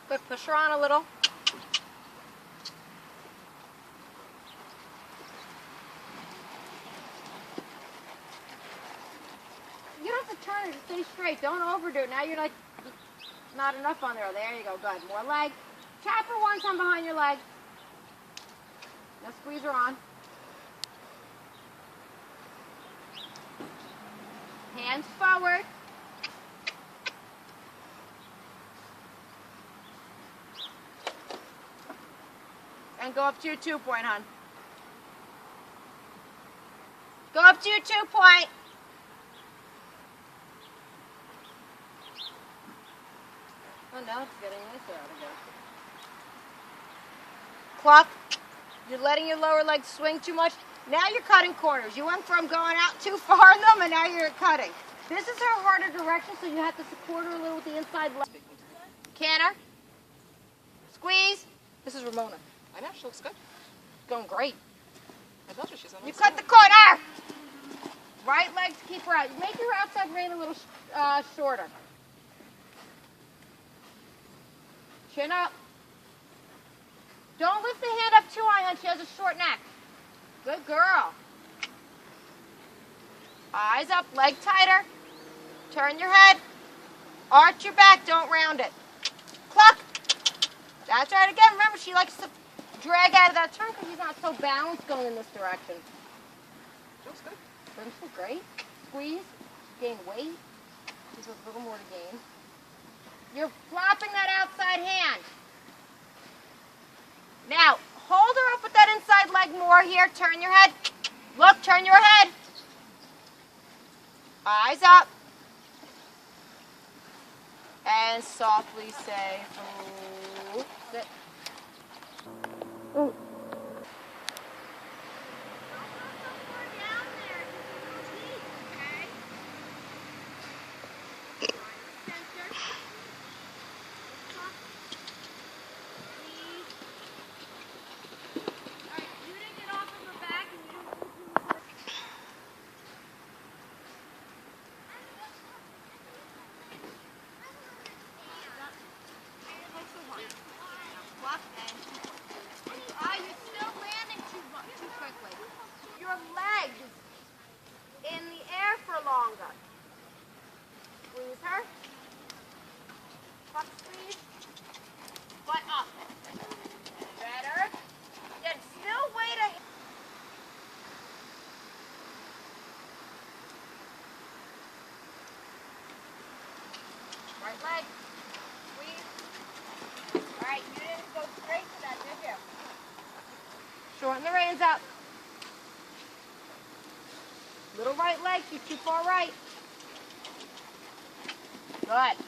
Good, push her on a little. You don't have to turn it, just stay straight. Don't overdo it. Now you're like, not enough on there. There you go, good. More leg. Tap her one time behind your leg. Now squeeze her on. Hands forward. And go up to your 2-point, hon. Go up to your 2-point. Oh, now it's getting nicer out again. Cluck. You're letting your lower leg swing too much. Now you're cutting corners. You went from going out too far in them, and now you're cutting. This is her harder direction, so you have to support her a little with the inside leg. Canter. Squeeze. This is Ramona. I know, she looks good. Going great. I told you she's on the You cut the corner. Right leg to keep her out. You make your outside rein a little shorter. Chin up. Don't lift the hand up too high, hon. She has a short neck. Good girl. Eyes up, leg tighter. Turn your head. Arch your back, don't round it. Cluck. That's right again. Remember, she likes to drag out of that turn because she's not so balanced going in this direction. Looks good. Brings her great. Squeeze. Gain weight. There's a little more to gain. You're flopping that outside hand. Now, hold her up with that inside leg more here. Turn your head. Look, turn your head. Eyes up. And softly say, ooh. Sit. Ooh. You're still landing too quickly. Your legs in the air for longer. Squeeze her. Butt squeeze. Butt up. Better. Then still wait a... Right leg. Squeeze. All right, you didn't go straight to that, did you? Shorten the reins up. Little right leg, she's too far right. Good.